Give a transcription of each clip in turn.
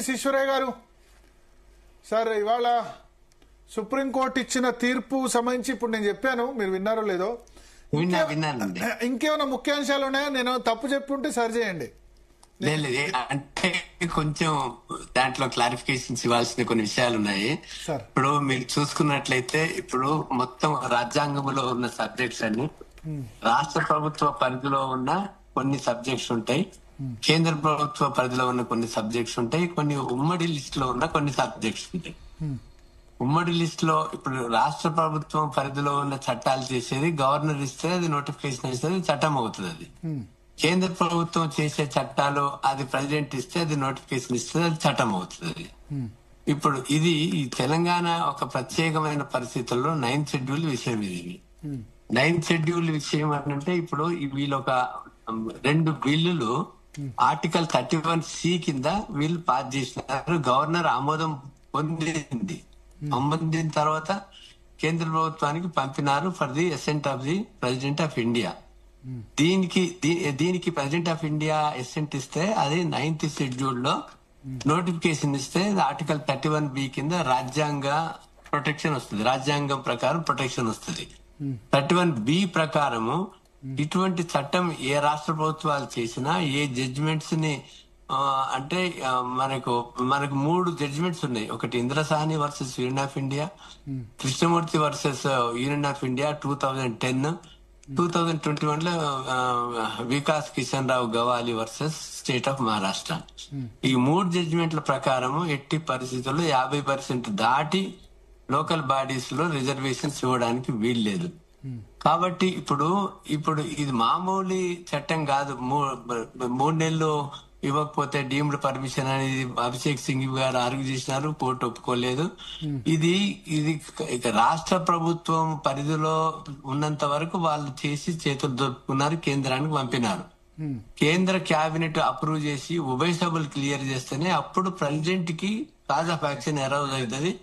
Justice Eshwaraiah గారు, sir ఇవాళ supreme court ఇచ్చిన తీర్పు సంబంధించి ఇప్పుడు నేను చెప్పాను, మీరు విన్నారో లేదో, ఇంకేమైనా ముఖ్యాంశాలు ఉన్నాయా? నేను తప్పు చెప్పుంటే సరి చేయండి. అంటే కొంచెం దాంట్లో క్లారిఫికేషన్స్ ఇవ్వాల్సిన కొన్ని విషయాలు ఉన్నాయి. ఇప్పుడు మీరు చూసుకున్నట్లయితే ఇప్పుడు మొత్తం రాజ్యాంగంలో ఉన్న సబ్జెక్ట్స్ అన్ని రాష్ట్ర ప్రభుత్వ పరిధిలో ఉన్న కొన్ని సబ్జెక్ట్స్ ఉంటాయి, కేంద్ర ప్రభుత్వ పరిధిలో ఉన్న కొన్ని సబ్జెక్ట్స్ ఉంటాయి, కొన్ని ఉమ్మడి లిస్ట్ లో ఉన్న కొన్ని సబ్జెక్ట్స్ ఉంటాయి. ఉమ్మడి లిస్ట్ లో ఇప్పుడు రాష్ట్ర ప్రభుత్వం పరిధిలో ఉన్న చట్టాలు చేసేది గవర్నర్ ఇస్తే అది నోటిఫికేషన్ ఇస్తే చట్టం అవుతుంది. అది కేంద్ర ప్రభుత్వం చేసే చట్టాలు అది ప్రెసిడెంట్ ఇస్తే అది నోటిఫికేషన్ ఇస్తే అది చట్టం అవుతుంది. ఇప్పుడు ఇది ఈ తెలంగాణ ఒక ప్రత్యేకమైన పరిస్థితుల్లో 9th షెడ్యూల్ విషయం. ఇది 9th షెడ్యూల్ విషయం అంటే ఇప్పుడు వీళ్ళు ఒక 2 బిల్లులు ఆర్టికల్ 31C కింద వీళ్ళు పాస్ చేసినారు. గవర్నర్ ఆమోదం పొందిన తర్వాత కేంద్ర ప్రభుత్వానికి పంపినారు for the assent of the president of India. దీనికి ప్రెసిడెంట్ ఆఫ్ ఇండియా అసెంట్ ఇస్తే అది 9th షెడ్యూల్ లో నోటిఫికేషన్ ఇస్తే ఆర్టికల్ 31B కింద రాజ్యాంగ ప్రొటెక్షన్ వస్తుంది, రాజ్యాంగం ప్రకారం ప్రొటెక్షన్ వస్తుంది. 31B ప్రకారము ఇటువంటి చట్టం ఏ రాష్ట్ర ప్రభుత్వాలు చేసినా ఏ జడ్జిమెంట్స్ ని అంటే మనకు 3 జడ్జిమెంట్స్ ఉన్నాయి. ఒకటి Indra Sawhney versus union of India, Krishnamurthy versus union of India 2010, 2021 లో Vikas Kishan Rao Gawali versus state of Maharashtra. ఈ 3 జడ్జిమెంట్ల ప్రకారము ఎట్టి పరిస్థితుల్లో 50% దాటి లోకల్ బాడీస్ లో రిజర్వేషన్స్ ఇవ్వడానికి వీల్లేదు. కాబట్టి ఇప్పుడు ఇది మామూలు చట్టం కాదు. 3 నెలలు ఇవ్వకపోతే డీమ్డ్ పర్మిషన్ అనేది అభిషేక్ సింగ్ గారు ఆర్గ్యూ చేసినారు, కోర్టు ఒప్పుకోలేదు. ఇది ఇక రాష్ట్ర ప్రభుత్వం పరిధిలో ఉన్నంత వరకు వాళ్ళు చేసి చేతులు దొరుకుతున్నారు, కేంద్రానికి పంపినారు. కేంద్ర క్యాబినెట్ అప్రూవ్ చేసి ఉభయ సభలు క్లియర్ చేస్తేనే అప్పుడు ప్రెసిడెంట్ కి కాజ్ ఆఫ్ యాక్షన్ అరౌజ్ అవుతుంది,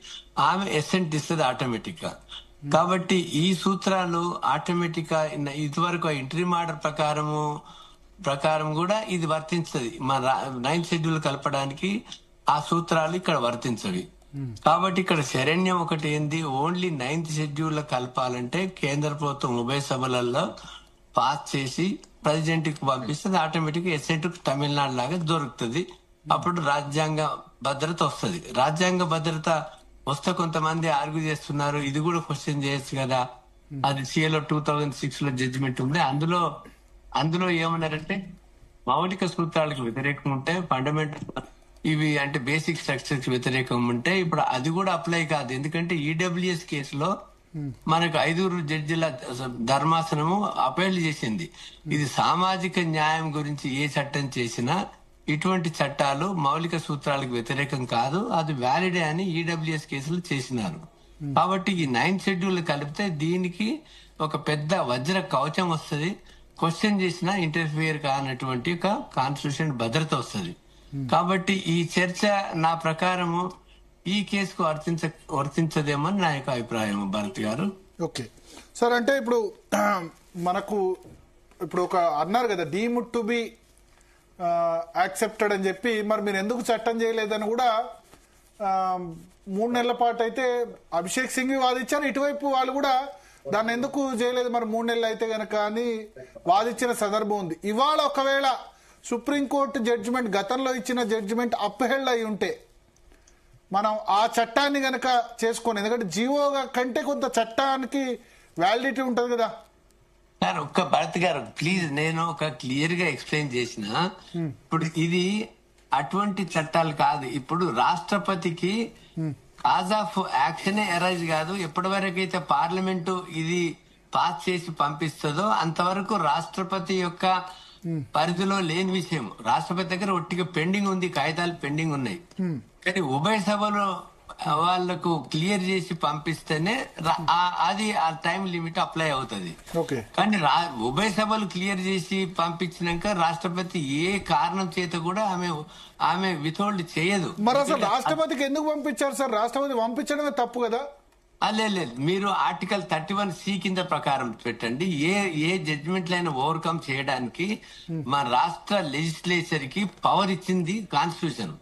ఆమె అసెంట్ ఇస్తుంది ఆటోమేటిక్ గా. కాబట్టి ఈ సూత్రాలు ఆటోమేటిక్ గా ఇదివరకు ఇంటరీమ్ ఆర్డర్ ప్రకారం కూడా ఇది వర్తించదు. మన 9th షెడ్యూల్ కలపడానికి ఆ సూత్రాలు ఇక్కడ వర్తించవి. కాబట్టి ఇక్కడ శరణ్యం ఒకటి ఏంది, ఓన్లీ 9th షెడ్యూల్ కలపాలంటే కేంద్ర ప్రభుత్వం ఉభయ సభలలో పాస్ చేసి ప్రెసిడెంట్ కి పంపిస్తే ఆటోమేటిక్ ఎసెంట్ తమిళనాడు లాగా దొరుకుతుంది. అప్పుడు రాజ్యాంగ భద్రత వస్తుంది. రాజ్యాంగ భద్రత వస్తే కొంతమంది ఆర్గ్యూ చేస్తున్నారు, ఇది కూడా క్వశ్చన్ చేయొచ్చు కదా, అది సిఏలో 2006 లో జడ్జిమెంట్ ఉంది. అందులో ఏమన్నారంటే మౌలిక సూత్రాలకు వ్యతిరేకం ఉంటే, ఫండమెంటల్ ఇవి అంటే బేసిక్ స్ట్రక్చర్స్ వ్యతిరేకం ఉంటే ఇప్పుడు అది కూడా అప్లై కాదు. ఎందుకంటే ఈడబ్ల్యూఎస్ కేసులో మనకు 5 జడ్జిల ధర్మాసనము అపీల్ చేసింది. ఇది సామాజిక న్యాయం గురించి ఏ చట్టం చేసినా ఇటువంటి చట్టాలు మౌలిక సూత్రాలకు వ్యతిరేకం కాదు, అది వ్యాలిడే అని ఈడబ్ల్యూఎస్ కేసులు చేసినారు. కాబట్టి ఈ 9th షెడ్యూల్ కలిపితే దీనికి ఒక పెద్ద వజ్ర కవచం వస్తుంది. క్వశ్చన్ చేసినా ఇంటర్ఫియర్ కానటువంటి ఒక కాన్స్టిట్యూషన్ భద్రత వస్తుంది. కాబట్టి ఈ చర్చ నా ప్రకారము ఈ కేసుకు వర్తించదేమని నా యొక్క అభిప్రాయం. భారత్ గారు. ఓకే సార్, అంటే ఇప్పుడు మనకు ఒక అన్నారు కదా డీమ్డ్ టు బి యాక్సెప్టెడ్ అని చెప్పి, మరి మీరు ఎందుకు చట్టం చేయలేదని కూడా 3 నెలల పాటు అయితే అభిషేక్ సింగ్ వాదించారు, ఇటువైపు వాళ్ళు కూడా దాన్ని ఎందుకు చేయలేదు మరి 3 నెలలు అయితే గనక అని వాదించిన సందర్భం ఉంది. ఇవాళ ఒకవేళ సుప్రీంకోర్టు జడ్జిమెంట్ గతంలో ఇచ్చిన జడ్జిమెంట్ అప్హెల్డ్ అయి ఉంటే మనం ఆ చట్టాన్ని గనక చేసుకోండి, ఎందుకంటే జీవో కంటే కొంత చట్టానికి వ్యాలిడిటీ ఉంటది కదా సార్. ఒక్క భరత్ గారు ప్లీజ్, నేను ఒక క్లియర్ గా ఎక్స్ప్లెయిన్ చేసిన, ఇప్పుడు ఇది అటువంటి చట్టాలు కాదు. ఇప్పుడు రాష్ట్రపతికి కాజ్ ఆఫ్ యాక్షన్ అరైజ్ కాదు. ఎప్పటి వరకు అయితే పార్లమెంటు ఇది పాస్ చేసి పంపిస్తుందో అంతవరకు రాష్ట్రపతి యొక్క పరిధిలో లేని విషయం. రాష్ట్రపతి దగ్గర ఒట్టిగా పెండింగ్ ఉంది, కాగితాలు పెండింగ్ ఉన్నాయి. కానీ ఉభయ సభలో వాళ్లకు క్లియర్ చేసి పంపిస్తేనే అది ఆ టైం లిమిట్ అప్లై అవుతుంది. కానీ ఉభయ సభలు క్లియర్ చేసి పంపించినాక రాష్ట్రపతి ఏ కారణం చేత కూడా ఆమె విత్హోల్డ్ చేయదు. మరి అసలు రాష్ట్రపతికి ఎందుకు పంపించారు సార్? రాష్ట్రపతి పంపించడమే తప్పు కదా? లేదు, మీరు ఆర్టికల్ 31C కింద ప్రకారం పెట్టండి. ఏ జడ్జిమెంట్లైనా ఓవర్కమ్ చేయడానికి మన రాష్ట్ర లెజిస్లేచర్ కి పవర్ ఇచ్చింది కాన్స్టిట్యూషన్.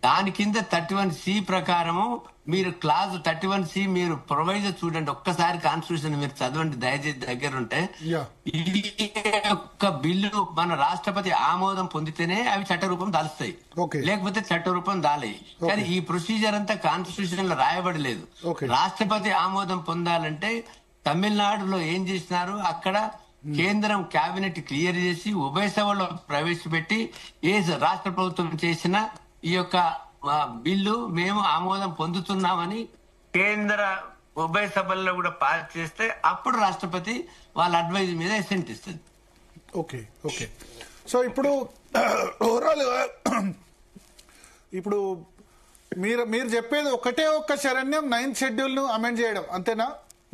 దాని కింద 31C ప్రకారము మీరు క్లాజ్ 31C మీరు ప్రొవైజర్ చూడండి, ఒక్కసారి కాన్స్టిట్యూషన్ మీరు చదవండి దయచేసి దగ్గర ఉంటే. యా. ఈ యొక్క బిల్లు మన రాష్ట్రపతి ఆమోదం పొందితేనే అవి చట్టరూపం దాలుస్తాయి, ఓకే. లేకపోతే చట్టరూపం దాలయి. కానీ ఈ ప్రొసీజర్ అంతా కాన్స్టిట్యూషన్ లో రాయబడలేదు. ఓకే. రాష్ట్రపతి ఆమోదం పొందాలంటే తమిళనాడులో ఏం చేసినారు, అక్కడ కేంద్రం కేబినెట్ క్లియర్ చేసి ఉభయ సభలో ప్రవేశపెట్టి ఏ రాష్ట్ర ప్రభుత్వం చేసిన ఈ యొక్క బిల్లు మేము ఆమోదం పొందుతున్నామని కేంద్ర ఉభయ సభల్లో కూడా పాస్ చేస్తే అప్పుడు రాష్ట్రపతి వాళ్ళ అడ్వైజ్ మీద ఎసెంట్ ఇస్తుంది. Okay okay. సో ఇప్పుడు ఓవరాల్ ఇప్పుడు మీరు చెప్పేది ఒకటే ఒక్క శరణ్యం 9th షెడ్యూల్ ను అమెండ్ చేయడం అంతేనా?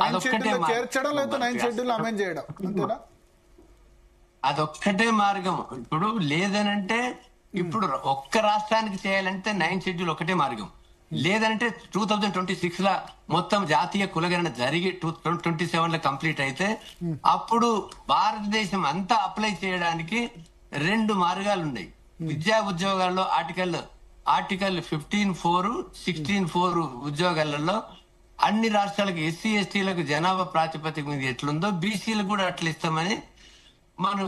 9th షెడ్యూల్ చేర్చడం లేదా 9th షెడ్యూల్ అమెండ్ చేయడం అంతేనా? అదొక్కటే మార్గం. ఇప్పుడు లేదనంటే ఇప్పుడు ఒక్క రాష్ట్రానికి చేయాలంటే 9th షెడ్యూల్ ఒకటే మార్గం. లేదంటే 2026 లా మొత్తం జాతీయ కులగణన జరిగి 2027 లో కంప్లీట్ అయితే అప్పుడు భారతదేశం అంతా అప్లై చేయడానికి 2 మార్గాలు ఉన్నాయి. విద్యా ఉద్యోగాల్లో ఆర్టికల్ 15(4), 16(4) ఉద్యోగాలలో అన్ని రాష్ట్రాలకు ఎస్సీ ఎస్టీలకు జనాభా ప్రాతిపదిక మీద ఎట్లుందో బీసీలకు కూడా అట్లా ఇస్తామని మనం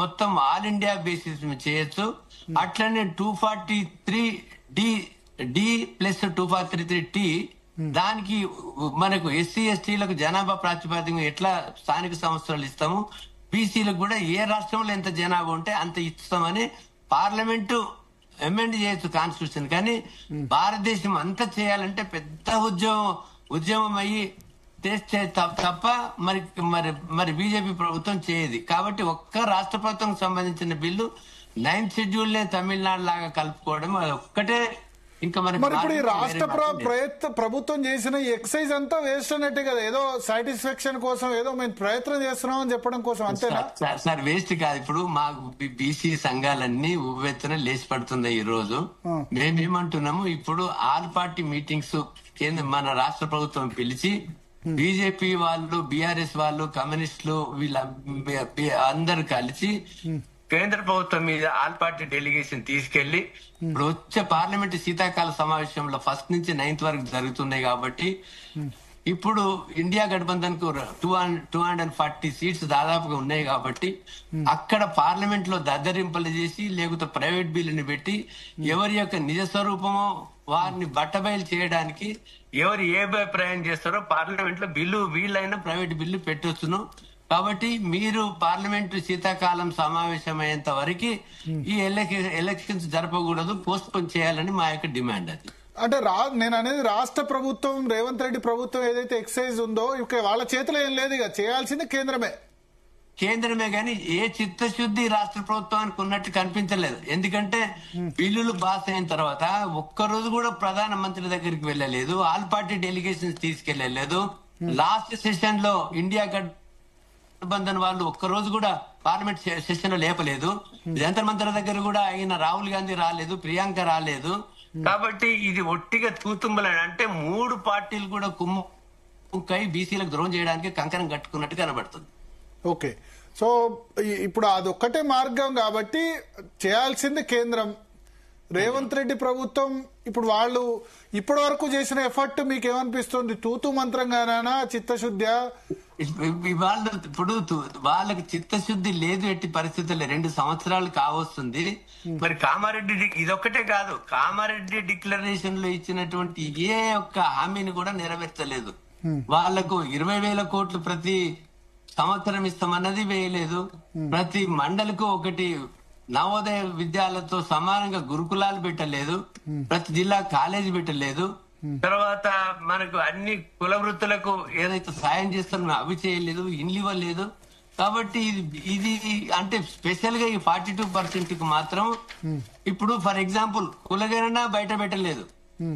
మొత్తం ఆల్ ఇండియా బేసిస్ మీద చేయొచ్చు. అట్లనే 243D ప్లస్ 243T దానికి మనకు ఎస్సీ ఎస్టీలకు జనాభా ప్రాతిపదిక ఎట్లా స్థానిక సంస్థలు ఇస్తాము, బీసీలకు కూడా ఏ రాష్ట్రంలో ఎంత జనాభా ఉంటే అంత ఇస్తామని పార్లమెంటు అమెండ్ చేయొచ్చు కాన్స్టిట్యూషన్. కానీ భారతదేశం అంతా చేయాలంటే పెద్ద ఉద్యమం అయ్యి చేస్తే తప్ప మరి మరి మరి బీజేపీ ప్రభుత్వం చేయదు. కాబట్టి ఒక్క రాష్ట్ర ప్రభుత్వం సంబంధించిన బిల్లు 9th షెడ్యూల్ నే తమిళనాడు లాగా కలుపుకోవడం అది ఒక్కటే. ఇంకా మరి ఇప్పుడు ఈ రాష్ట్ర ప్రభుత్వం చేసిన ఈ ఎక్సైజ్ అంతా వేస్ట్ అన్నట్టే కదా, ఏదో సాటిస్ఫాక్షన్ కోసం ఏదో మేము ప్రయత్నం చేస్తున్నాం అని చెప్పడం కోసం అంతేనా? సార్ వేస్ట్ కాదు. ఇప్పుడు మా బీసీ సంఘాలన్నీ ఉవ్వెత్తున లేచి పడుతున్నాయి. ఈ రోజు మేమేమంటున్నాము, ఇప్పుడు ఆల్ పార్టీ మీటింగ్స్ మన రాష్ట్ర ప్రభుత్వం పిలిచి బీజేపీ వాళ్ళు, బీఆర్ఎస్ వాళ్ళు, కమ్యూనిస్టులు వీళ్ళ అందరు కలిసి కేంద్ర ప్రభుత్వం మీద ఆల్ పార్టీ డెలిగేషన్ తీసుకెళ్లి ఇప్పుడు వచ్చే పార్లమెంట్ శీతాకాల సమావేశంలో 1st నుంచి 9th వరకు జరుగుతున్నాయి. కాబట్టి ఇప్పుడు ఇండియా గఠబంధన్ కు 240 సీట్స్ దాదాపుగా ఉన్నాయి. కాబట్టి అక్కడ పార్లమెంట్ లో దద్దరింపలు చేసి లేకపోతే ప్రైవేట్ బిల్లుని పెట్టి ఎవరి యొక్క నిజ స్వరూపమో వారిని బట్టబయలు చేయడానికి ఎవరు ఏ అభిప్రాయం చేస్తారో పార్లమెంట్ లో బిల్లు వీళ్ళైనా ప్రైవేట్ బిల్లు పెట్టొచ్చును. కాబట్టి మీరు పార్లమెంటు శీతాకాలం సమావేశమయ్యేంత వరకు ఈ ఎలక్షన్స్ జరపకూడదు, పోస్ట్ పోన్ చేయాలని మా యొక్క డిమాండ్. అది అంటే నేను అనేది రాష్ట్ర ప్రభుత్వం రేవంత్ రెడ్డి ప్రభుత్వం ఏదైతే ఎక్సైజ్ ఉందో ఇక వాళ్ళ చేతిలో ఏం లేదు, ఇక చేయాల్సింది కేంద్రమే కానీ ఏ చిత్తశుద్ధి రాష్ట్ర ప్రభుత్వానికి ఉన్నట్టు కనిపించలేదు. ఎందుకంటే బిల్లులు పాస్ అయిన తర్వాత ఒక్కరోజు కూడా ప్రధానమంత్రి దగ్గరికి వెళ్ళలేదు, ఆల్ పార్టీ డెలిగేషన్స్ తీసుకెళ్లలేదు. లాస్ట్ సెషన్ లో ఇండియా గఠబంధన్ వాళ్ళు ఒక్కరోజు కూడా పార్లమెంట్ సెషన్ లో లేపలేదు. జంతర్ మంతర్ దగ్గర కూడా అయిన రాహుల్ గాంధీ రాలేదు, ప్రియాంక రాలేదు. కాబట్టి ఇది ఒట్టిగా తూతుంబలని అంటే 3 పార్టీలు కూడా కుమ్ముకై బీసీలకు ద్రోహం చేయడానికి కంకణం కట్టుకున్నట్టు కనబడుతుంది. ఓకే. సో ఇప్పుడు అదొక్కటే మార్గం కాబట్టి చేయాల్సింది కేంద్రం. రేవంత్ రెడ్డి ప్రభుత్వం ఇప్పుడు వాళ్ళు ఇప్పటి వరకు చేసిన ఎఫర్ట్ మీకు ఏమనిపిస్తుంది? తూతు మంత్రంగానా, చిత్తశుద్ధ్యా? ఇప్పుడు వాళ్ళకి చిత్తశుద్ధి లేదు, ఎట్టి పరిస్థితుల్లో 2 సంవత్సరాలు కావస్తుంది. మరి కామారెడ్డి ఇదొక్కటే కాదు, కామారెడ్డి డిక్లరేషన్ లో ఇచ్చినటువంటి ఏ ఒక్క హామీని కూడా నెరవేర్చలేదు. వాళ్లకు 20,000 కోట్లు ప్రతి సంవత్సరం ఇస్తామన్నది వేయలేదు. ప్రతి మండలికి ఒకటి నవోదయ విద్యాలతో సమానంగా గురుకులాలు పెట్టలేదు, ప్రతి జిల్లా కాలేజీ పెట్టలేదు. తర్వాత మనకు అన్ని కుల వృత్తులకు ఏదైతే సాయం చేస్తారో అవి చేయలేదు, ఇండ్లు ఇవ్వలేదు. కాబట్టి ఇది అంటే స్పెషల్ గా ఈ 42% కు మాత్రం ఇప్పుడు ఫర్ ఎగ్జాంపుల్ కులగణన బయట పెట్టలేదు,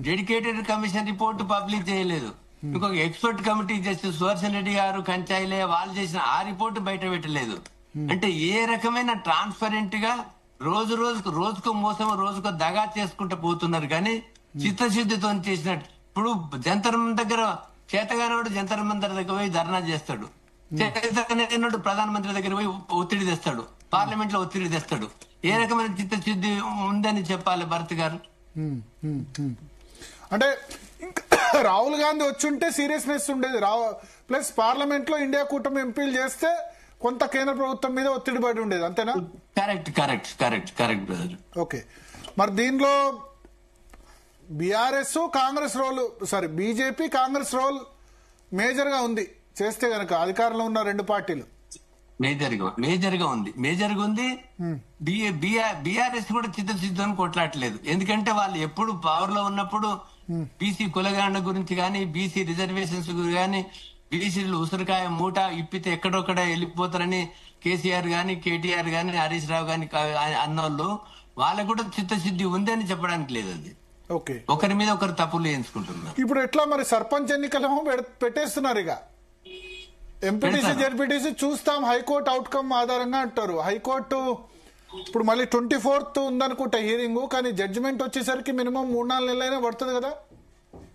డెడికేటెడ్ కమిషన్ రిపోర్ట్ పబ్లిష్ చేయలేదు, ఇంకొక expert committee justice Sudarshan Reddy గారు కంచాయిలే వాళ్ళు చేసిన ఆ రిపోర్ట్ బయట పెట్టలేదు. అంటే ఏ రకమైన ట్రాన్స్పరెంట్ గా రోజుకు మోసం, రోజుకు దగా చేసుకుంటూ పోతున్నారు. కానీ చిత్తశుద్ధితో చేసినట్టు ఇప్పుడు జంతర్ దగ్గర చేతగానోడు జంతర్ మంతర్ దగ్గర పోయి ధర్నా చేస్తాడు, చేతగానోడు ప్రధానమంత్రి దగ్గర పోయి ఒత్తిడి తెస్తాడు, పార్లమెంట్ లో ఒత్తిడి తెస్తాడు. ఏ రకమైన చిత్తశుద్ధి ఉందని చెప్పాలి భరత్ గారు? అంటే ఇంకా రాహుల్ గాంధీ వచ్చుంటే సీరియస్నెస్ ఉండేది. ప్లస్ పార్లమెంట్ లో ఇండియా కూటమి ఎంపీలు చేస్తే కొంత కేంద్ర ప్రభుత్వం మీద ఒత్తిడి పడి ఉండేది. అంతేనా? Correct brother. ఓకే, మరి దీనిలో BRS Congress role BJP Congress role major గా ఉంది చేస్తే గనక అధికారంలో ఉన్న రెండు పార్టీలు. మేజర్ గా ఉంది. బీఆర్ఎస్ కూడా చిత్తశుద్ధం కొట్లాడలేదు. ఎందుకంటే వాళ్ళు ఎప్పుడు పవర్ లో ఉన్నప్పుడు బీసీ కులగణన గురించి గానీ, బీసీ రిజర్వేషన్స్ గానీ, బీసీలు ఉసిరికాయ మూట ఇప్పితే ఎక్కడొక్కడ వెళ్ళిపోతారని కేసీఆర్ గాని, కేటీఆర్ గాని, హరీష్ రావు గాని అన్నోళ్ళు వాళ్ళకు కూడా చిత్తశుద్ధి ఉంది అని చెప్పడానికి లేదు. అది ఓకే, ఒకరి మీద ఒకరు తప్పులు చేయించుకుంటున్నారు. ఇప్పుడు ఎట్లా మరి సర్పంచ్ ఎన్నికలేమో పెట్టేస్తున్నారు. ఇక ఎంపీటీసీ జెడ్పీటీసీ చూస్తాం హైకోర్టు అవుట్కమ్ ఆధారంగా అంటారు. హైకోర్టు ఇప్పుడు మళ్ళీ 24th ఉందనుకుంటా హీరింగ్, కానీ జడ్జిమెంట్ వచ్చేసరికి మినిమం 3-4 నెలలైనా పడుతుంది కదా?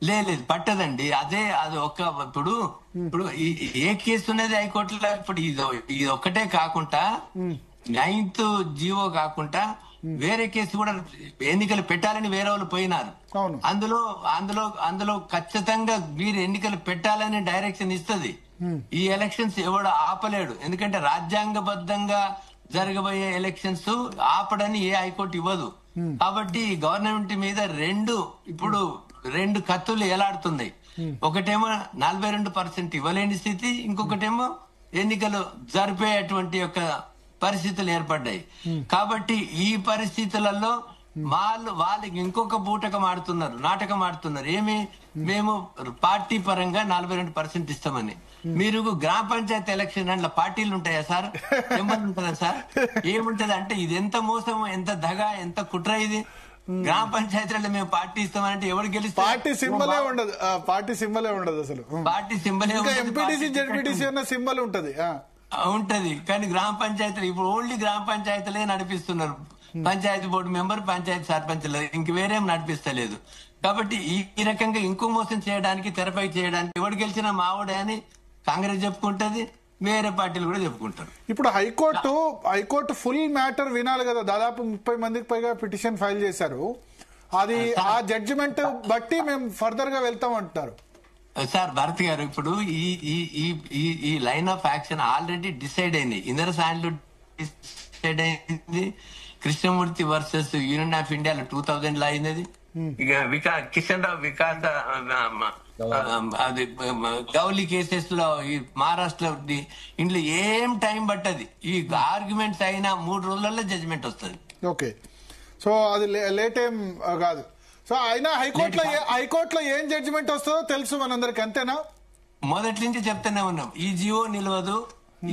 లేదు పట్టదండి. అది ఇప్పుడు ఏ కేసు ఉన్నది హైకోర్టులో. ఇప్పుడు ఇది ఒక్కటే కాకుండా 9th జీవో కాకుండా వేరే కేసు కూడా ఎన్నికలు పెట్టాలని వేరే వాళ్ళు పోయినారు. అందులో ఖచ్చితంగా మీరు ఎన్నికలు పెట్టాలని డైరెక్షన్ ఇస్తుంది. ఈ ఎలక్షన్స్ ఎవడు ఆపలేడు. ఎందుకంటే రాజ్యాంగబద్ధంగా జరగబోయే ఎలక్షన్స్ ఆపడని ఏ హైకోర్టు ఇవ్వదు. కాబట్టి గవర్నమెంట్ మీద రెండు కత్తులు ఎలాడుతున్నాయి. ఒకటేమో 42% ఇవ్వలేని స్థితి, ఇంకొకటేమో ఎన్నికలు జరిపేటువంటి యొక్క పరిస్థితులు ఏర్పడ్డాయి. కాబట్టి ఈ పరిస్థితులలో వాళ్ళకి ఇంకొక నాటకం ఆడుతున్నారు. ఏమి, మేము పార్టీ పరంగా 42% ఇస్తామని. మీరు గ్రామ పంచాయతీ ఎలక్షన్ అందులో పార్టీలు ఉంటాయా సార్? ఎంబర్ ఉంటుందా సార్? ఏముంటది అంటే ఇది ఎంత మోసం, ఎంత దగ, ఎంత కుట్ర ఇది. గ్రామ పంచాయతీలలో మేము పార్టీ ఇస్తామంటే ఎవరు గెలిస్తే పార్టీ సింబలే ఉండదు. అసలు పార్టీ సింబలే ఎంపీటీసీ జెడ్పీటీసీ అన్న సింబల్ ఉంటది. కానీ గ్రామ పంచాయతీలు ఇప్పుడు ఓన్లీ గ్రామ పంచాయతీలే నడిపిస్తున్నారు. పంచాయతీ బోర్డు మెంబర్, పంచాయతీ సర్పంచ్లు, ఇంక వేరేం నడిపిస్తలేదు. కాబట్టి ఈ రకంగా ఇంకో మోసం చేయడానికి, తెరపై చేయడానికి ఎవరు గెలిచినా మావోడే అని కాంగ్రెస్ చెప్పుకుంటది, వేరే పార్టీలు కూడా చెప్పుకుంటారు. ఇప్పుడు హైకోర్టు ఫుల్ మ్యాటర్ వినాలి కదా. దాదాపు 30 మందికి పైగా పిటిషన్ ఫైల్ చేశారు. అది ఆ జడ్జిమెంట్ బట్టి మేము ఫర్దర్ గా వెళ్తాం అంటున్నారు. సార్ భరత్ గారు, ఇప్పుడు ఈ line of action already decide అయింది. ఇంద్రసాన్లు డిసైడ్ అయింది. కృష్ణమూర్తి వర్సెస్ యూనియన్ ఆఫ్ ఇండియాలో 2000 లో అయింది. ఇక కిషన్ రావు వికాస్ అది గౌలీ కేసెస్ లో ఈ మహారాష్ట్రలో ఇంట్లో ఏం టైం పట్టది. ఈ ఆర్గ్యుమెంట్స్ అయినా 3 రోజులలో జడ్జిమెంట్ వస్తుంది. ఓకే, సో అది లేట్ ఏం కాదు. సో అయినా హైకోర్టులో ఏం జడ్జిమెంట్ వస్తుందో తెలుసు మనందరికి, అంతేనా? మొదటి నుంచి చెప్తూనే ఉన్నాం, ఈ జీవో నిలవదు.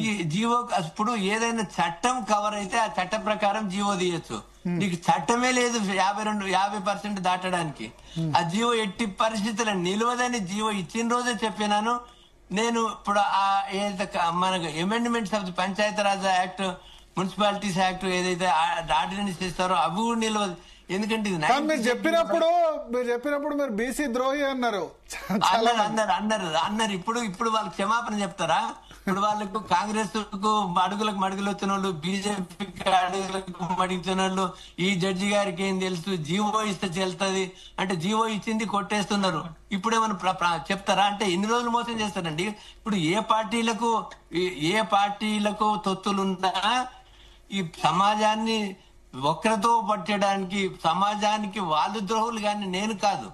ఈ జీవో ఇప్పుడు ఏదైనా చట్టం కవర్ అయితే ఆ చట్ట ప్రకారం జీవో తీయచ్చు. నీకు చట్టమే లేదు 50% దాటడానికి. ఆ జీవో ఎట్టి పరిస్థితుల్లో నిలవదని జీవో ఇచ్చిన రోజే చెప్పినాను నేను. ఇప్పుడు మనకు amendments of the Panchayati Raj act, municipalities act ఏదైతే ఆర్డినెన్స్ ఇస్తారో అవి కూడా నిలవదు. ఎందుకంటే మీరు చెప్పినప్పుడు మీరు బీసీ ద్రోహి అన్నారు. ఇప్పుడు వాళ్ళకి క్షమాపణ చెప్తారా? ఇప్పుడు వాళ్ళకు కాంగ్రెస్ కు అడుగులు వచ్చిన వాళ్ళు, బీజేపీకి అడుగులకు మడిగిన వాళ్ళు, ఈ జడ్జి గారికి ఏం తెలుసు, జీవో ఇస్తే చెల్తుంది అంటే జీవో ఇచ్చింది కొట్టేస్తున్నారు. ఇప్పుడేమన్నా చెప్తారా? అంటే ఎన్ని రోజులు మోసం చేస్తారండి? ఇప్పుడు ఏ పార్టీలకు తొత్తులున్నా ఈ సమాజాన్ని ఒక్కరితో పట్టడానికి, సమాజానికి వాళ్ళు ద్రోహులు కానీ నేను కాదు.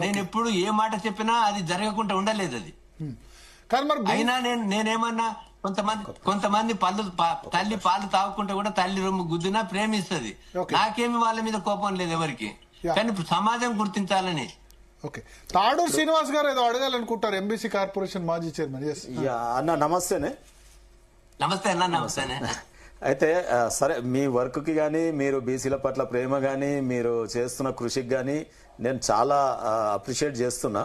నేను ఎప్పుడు ఏ మాట చెప్పినా అది జరగకుండా ఉండలేదు. అది అయినా నేనేమన్నా కొంతమంది తల్లి పాలు తాగుకుంటే కూడా తల్లి రొమ్ము గుద్దినా ప్రేమిస్తుంది. నాకేమి వాళ్ళ మీద కోపం లేదు ఎవరికి, కానీ సమాజం గుర్తించాలని. ఓకే, తాడూరు శ్రీనివాస్ గారు ఏదో అడగాలనుకుంటారు, ఎంబీసీ కార్పొరేషన్ మాజీ చైర్మన్. అన్న నమస్తేనే. నమస్తే అన్న. నమస్తేనే. అయితే సరే, మీ వర్క్ కి గానీ, మీరు బీసీల పట్ల ప్రేమ గానీ, మీరు చేస్తున్న కృషికి గానీ నేను చాలా అప్రిషియేట్ చేస్తున్నా.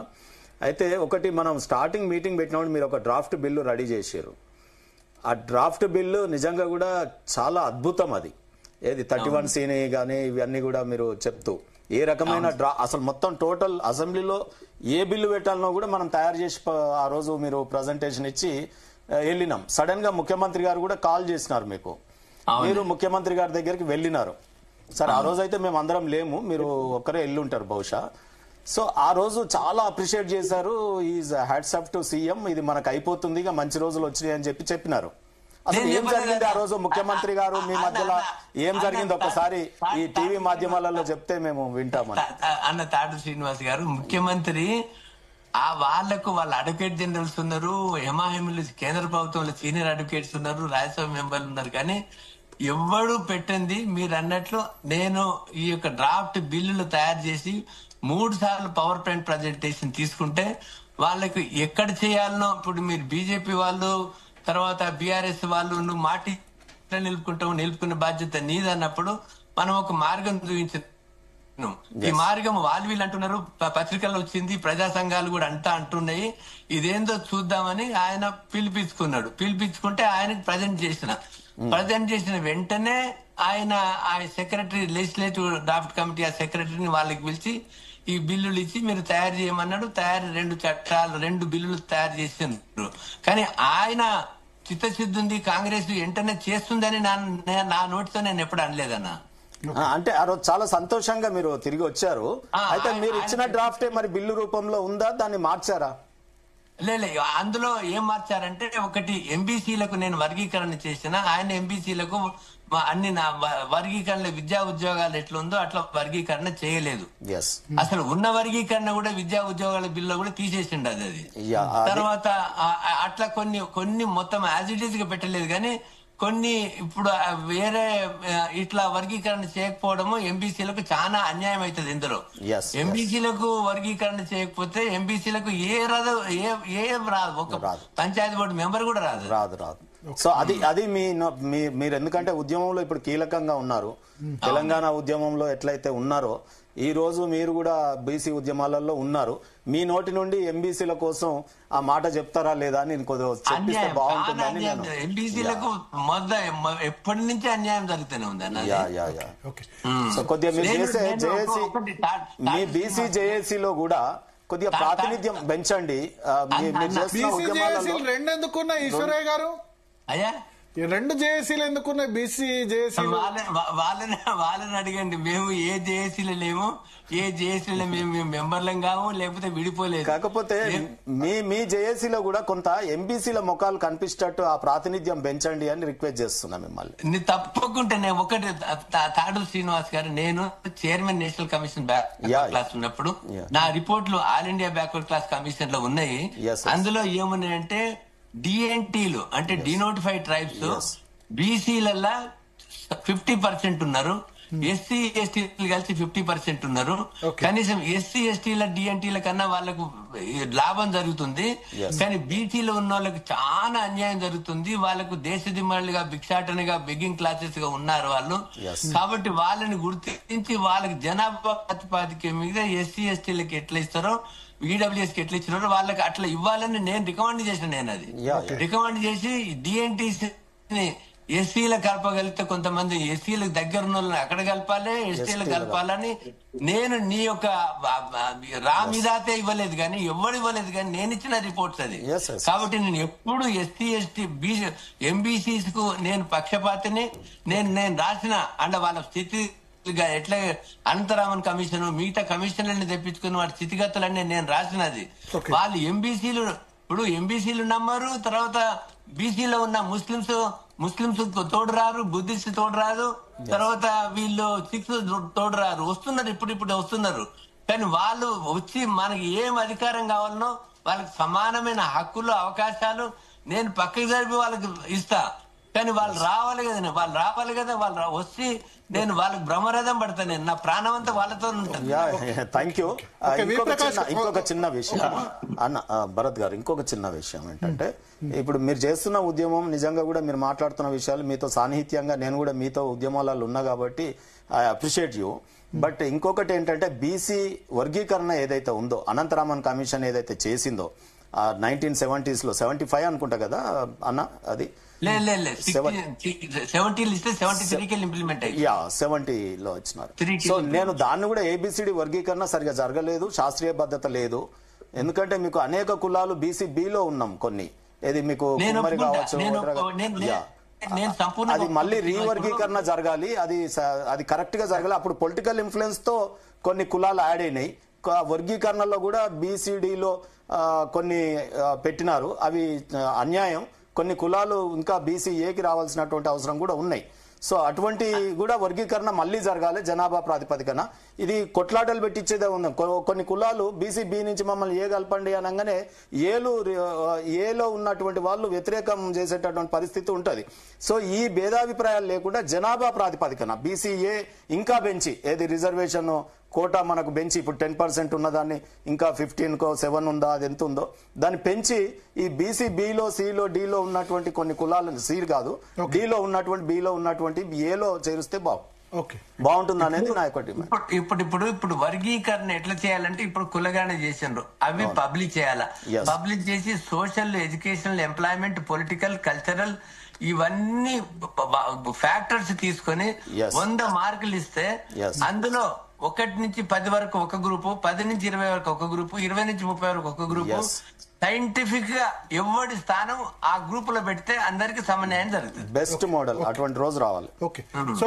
అయితే ఒకటి, మనం స్టార్టింగ్ మీటింగ్ పెట్టినప్పుడు మీరు ఒక డ్రాఫ్ట్ బిల్లు రెడీ చేశారు. ఆ డ్రాఫ్ట్ బిల్లు నిజంగా కూడా చాలా అద్భుతం. అది ఏది 31C కానీ ఇవన్నీ కూడా మీరు చెప్తూ ఏ రకమైన అసలు మొత్తం టోటల్ అసెంబ్లీలో ఏ బిల్లు పెట్టాలనో కూడా మనం తయారు చేసి ఆ రోజు మీరు ప్రజెంటేషన్ ఇచ్చి వెళ్ళినాం. సడన్ గా ముఖ్యమంత్రి గారు కూడా కాల్ చేసినారు మీకు. మీరు ముఖ్యమంత్రి గారి దగ్గరికి వెళ్ళినారు. సరే, ఆ రోజు అయితే మేము అందరం లేము, మీరు ఒక్కరే ఎల్లుంటారు బహుశా. సో ఆ రోజు చాలా అప్రిషియేట్ చేశారు. Is hats off to CM, ఇది మనకు అయిపోతుంది, ఇక మంచి రోజులు వచ్చినాయి అని చెప్పినారు. అసలు ఏం జరిగింది ఆ రోజు? ముఖ్యమంత్రి గారు మీ మధ్యలో ఏం జరిగింది ఒక్కసారి ఈ టీవీ మాధ్యమాలలో చెప్తే మేము వింటామని. అన్న తాడు శ్రీనివాస్ గారు, ముఖ్యమంత్రి వాళ్ళకు వాళ్ళ అడ్వకేట్ జనరల్స్ ఉన్నారు, హెమాహెమిలు కేంద్ర ప్రభుత్వంలో సీనియర్ అడ్వకేట్స్ ఉన్నారు, రాజ్యసభ మెంబర్లు ఉన్నారు, కానీ ఎవడు పెట్టింది మీరు అన్నట్లు నేను ఈ యొక్క డ్రాఫ్ట్ బిల్లులు తయారు చేసి 3 సార్లు పవర్ పాయింట్ ప్రజెంటేషన్ తీసుకుంటే వాళ్ళకు ఎక్కడ చేయాలనో, ఇప్పుడు మీరు బీజేపీ వాళ్ళు తర్వాత బీఆర్ఎస్ వాళ్ళు నువ్వు మాటి నిలుపుకుంటావు, నిలుపుకునే బాధ్యత నీదన్నప్పుడు మనం ఒక మార్గం చూపించాం. ఈ మార్గం వాళ్ళు వీళ్ళు అంటున్నారు, పత్రికల్లో వచ్చింది, ప్రజా సంఘాలు కూడా అంటున్నాయి, ఇదేందో చూద్దామని ఆయన పిలిపించుకుంటే ఆయనకు ప్రజెంట్ చేసిన వెంటనే ఆయన ఆ సెక్రటరీ లెజిస్లేటివ్ డ్రాఫ్ట్ కమిటీ ఆ సెక్రటరీని వాళ్ళకి పిలిచి ఈ బిల్లులు ఇచ్చి మీరు తయారు చేయమన్నాడు. 2 బిల్లులు తయారు చేసినారు. కానీ ఆయన చిత్తశుద్ధి ఉంది, కాంగ్రెస్ వెంటనే చేస్తుందని నా నోటితో నేను ఎప్పుడు అనలేదన్నా. అంటే ఆ రోజు చాలా సంతోషంగా మీరు తిరిగి వచ్చారు. అయితే మీరు ఇచ్చిన డ్రాఫ్టే మరి బిల్లు రూపంలో ఉందా, దాన్ని మార్చారా? లేదు, అందులో ఏం మార్చారంటే, ఒకటి ఎంబీసీలకు నేను వర్గీకరణ చేసిన, ఆయన ఎంబీసీలకు అన్ని నా వర్గీకరణ విద్యా ఉద్యోగాలు ఎట్లుందో అట్లా వర్గీకరణ చేయలేదు. అసలు ఉన్న వర్గీకరణ కూడా విద్యా ఉద్యోగాల బిల్లు కూడా తీసేసిండు అది. తర్వాత అట్లా కొన్ని మొత్తం యాజ్ ఇట్ ఈస్ గా పెట్టలేదు, కానీ కొన్ని ఇప్పుడు వేరే ఇట్లా వర్గీకరణ చేయకపోవడము ఎంబీసీలకు చాలా అన్యాయం అవుతుంది. ఇందులో ఎంబీసీలకు వర్గీకరణ చేయకపోతే ఎంబీసీలకు ఏం రాదు, ఒక పంచాయతీ బోర్డు మెంబర్ కూడా రాదు. సో అది మీరు ఎందుకంటే ఉద్యమంలో ఇప్పుడు కీలకంగా ఉన్నారు, తెలంగాణ ఉద్యమంలో ఎట్లయితే ఉన్నారో ఈ రోజు మీరు కూడా బీసీ ఉద్యమాలలో ఉన్నారు. మీ నోటి నుండి ఎంబీసీల కోసం ఆ మాట చెప్తారా లేదా అని చెప్పిస్తే బాగుంటుందని నేను. ఎంబీసీలకు ఎప్పటి నుంచి అన్యాయం జరుగుతూనే ఉంది. సో కొద్దిగా మీరు చేసే జేఏసీ, మీ బీసీ జేఏసీలో కూడా కొద్దిగా ప్రాతినిధ్యం పెంచండి. మీరు చేస్తున్న ఉద్యమాలలో 2 ఎందుకున్నాయి ఈశ్వరయ్య గారు? అయ్యా 2 జేఏసీలు ఎందుకున్నాయి? బీసీ జేఏసీ వాళ్ళని అడగండి. మేము ఏ జేఏసీలో లేము, ఏ జేఏసీలో మేము మెంబర్లం కాము, లేకపోతే విడిపోలేదు. కాకపోతే మీ జేఏసీలో కూడా కొంత ఎంబీసీల ముఖాలు కనిపించేటట్టు ఆ ప్రాతినిధ్యం పెంచండి అని రిక్వెస్ట్ చేస్తున్నా మిమ్మల్ని. తప్పకుండా నేను ఒకటి తాడు శ్రీనివాస్ గారు, నేను chairman national commission backward class ఉన్నప్పుడు నా రిపోర్ట్లు all India backward class commission లో ఉన్నాయి. అందులో ఏమున్నాయంటే డిఎన్టీలు అంటే డినోటిఫైడ్ ట్రైబ్స్ బీసీలల్లా 50% ఉన్నారు, ఎస్సీ ఎస్టీలు కలిసి 50% ఉన్నారు. కనీసం ఎస్సీ ఎస్టీల డిఎన్టీల కన్నా వాళ్ళకు లాభం జరుగుతుంది, కానీ బీసీలో ఉన్న వాళ్ళకి చాలా అన్యాయం జరుగుతుంది. వాళ్ళకు దేశదిమ్మలుగా భిక్షాటనగా బెగ్గింగ్ క్లాసెస్ గా ఉన్నారు వాళ్ళు. కాబట్టి వాళ్ళని గుర్తించి వాళ్ళకి జనాభా ప్రాతిపదిక మీద ఎస్సీ ఎస్టీలకి ఎట్లా ఇస్తారో ఈడబ్ల్యూఎస్ కి ఎట్లా ఇచ్చినారో వాళ్ళకి అట్లా ఇవ్వాలని నేను రికమెండ్ చేసిన. అది రికమెండ్ చేసి డిఎన్టీసీ ఎస్సీలు కలపగలిగితే కొంతమంది ఎస్సీలకు దగ్గర ఉన్న వాళ్ళని అక్కడ కలపాలి, ఎస్టీలకు కలపాలని నేను నీ యొక్క రామిదాతే ఇవ్వలేదు, కానీ ఎవరు ఇవ్వలేదు, కానీ నేను ఇచ్చిన రిపోర్ట్స్ అది. కాబట్టి నేను ఎప్పుడు ఎస్సీ ఎస్టీ ఎంబీసీస్ కు నేను పక్షపాతిని. నేను రాసిన అండ్ వాళ్ళ స్థితి ఎట్లా అనంతరామన్ కమిషన్ మిగతా కమిషన్లని తెప్పించుకుని వాటి స్థితిగతులన్నీ నేను రాసినది. వాళ్ళు ఎంబీసీలు ఇప్పుడు ఎంబీసీలు నమ్మరు, తర్వాత బీసీలో ఉన్న ముస్లింస్ తోడు రారు, బుద్ధిస్ట్ తోడు రాదు, తర్వాత వీళ్ళు సిక్స్ తోడు రారు. వస్తున్నారు, ఇప్పుడు వస్తున్నారు. కానీ వాళ్ళు వచ్చి మనకి ఏం అధికారం కావాలనో వాళ్ళకి సమానమైన హక్కులు అవకాశాలు నేను పక్కకి జరిపి వాళ్ళకి ఇస్తా. కానీ వాళ్ళు రావాలి కదా, వాళ్ళు వచ్చి నేను వాళ్ళకి బ్రహ్మరథం పడతాను. నేను నా ప్రాణం అంతా వాళ్ళతో ఉంటాను. Thank you. ఇంకొక చిన్న విషయం అన్న భరత్ గారు, ఇంకొక చిన్న విషయం ఏంటంటే, ఇప్పుడు మీరు చేస్తున్న ఉద్యమం నిజంగా కూడా మీరు మాట్లాడుతున్న విషయాలు మీతో సాన్నిహిత్యంగా నేను కూడా మీతో ఉద్యమాలలో ఉన్నా కాబట్టి ఐ అప్రిషియేట్ యూ. బట్ ఇంకొకటి ఏంటంటే, బీసీ వర్గీకరణ ఏదైతే ఉందో, అనంతరామన్ కమిషన్ ఏదైతే చేసిందో 1970s లో 75 అనుకుంటా కదా అన్న, అది 70లో ఇచ్చినారు. సో నేను దాన్ని కూడా ఏబిసిడి వర్గీకరణ సరిగా జరగలేదు, శాస్త్రీయబద్ధత లేదు. ఎందుకంటే మీకు అనేక కులాలు బీసీ బిలో ఉన్నాం, కొన్ని ఏది మీకు కుమ్మరి కావచ్చు, నేను సంపూర్ణ అది మళ్ళీ రీవర్గీకరణ జరగాలి, అది కరెక్ట్ గా జరగాలి. అప్పుడు పొలిటికల్ ఇన్ఫ్లుయెన్స్ తో కొన్ని కులాలు యాడ్ అయినాయి. వర్గీకరణలో కూడా బీసీడీలో కొన్ని పెట్టినారు, అవి అన్యాయం. కొన్ని కులాలు ఇంకా బీసీఏకి రావాల్సినటువంటి అవసరం కూడా ఉన్నాయి. సో అటువంటి కూడా వర్గీకరణ మళ్ళీ జరగాలి జనాభా ప్రాతిపదికన. ఇది కొట్లాటలు పెట్టించేదే ఉంది. కొన్ని కులాలు బీసీ బి నుంచి మమ్మల్ని ఏ కలపండి అనగానే ఏలో ఉన్నటువంటి వాళ్ళు వ్యతిరేకం చేసేటటువంటి పరిస్థితి ఉంటుంది. సో ఈ భేదాభిప్రాయాలు లేకుండా జనాభా ప్రాతిపదికన బీసీఏ ఇంకా పెంచి, ఏది రిజర్వేషన్ కోటా మనకు పెంచి, ఇప్పుడు 10% ఉన్నదాన్ని ఇంకా 15కో 7 ఉందా, అది ఎంత ఉందో దాన్ని పెంచి ఈ బీసీ బిలో సిలో డిలో ఉన్నటువంటి కొన్ని కులాలను, సి కాదు డిలో ఉన్నటువంటి బిలో ఉన్నటువంటి ఏలో చేరిస్తే బాగుంటుంది అనేది నా ఒకటి. ఇప్పుడు వర్గీకరణ ఎట్లా చేయాలంటే ఇప్పుడు కులగానే చేసిండ్రు, అవి పబ్లిక్ చేయాలా. పబ్లిక్ చేసి social, educational, employment, political, cultural ఇవన్నీ ఫ్యాక్టర్స్ తీసుకొని 100 మార్కులు ఇస్తే అందులో 1 నుంచి 10 వరకు ఒక గ్రూపు, 10 నుంచి 20 వరకు ఒక గ్రూపు, 20 నుంచి 30 వరకు ఒక గ్రూపు. సైంటిఫిక్ గా ఎవరి స్థానం ఆ గ్రూప్ లో పెడితే అందరికి సమన్వయం జరుగుతుంది. బెస్ట్ మోడల్ అటువంటి రోజు రావాలి. ఓకే. సో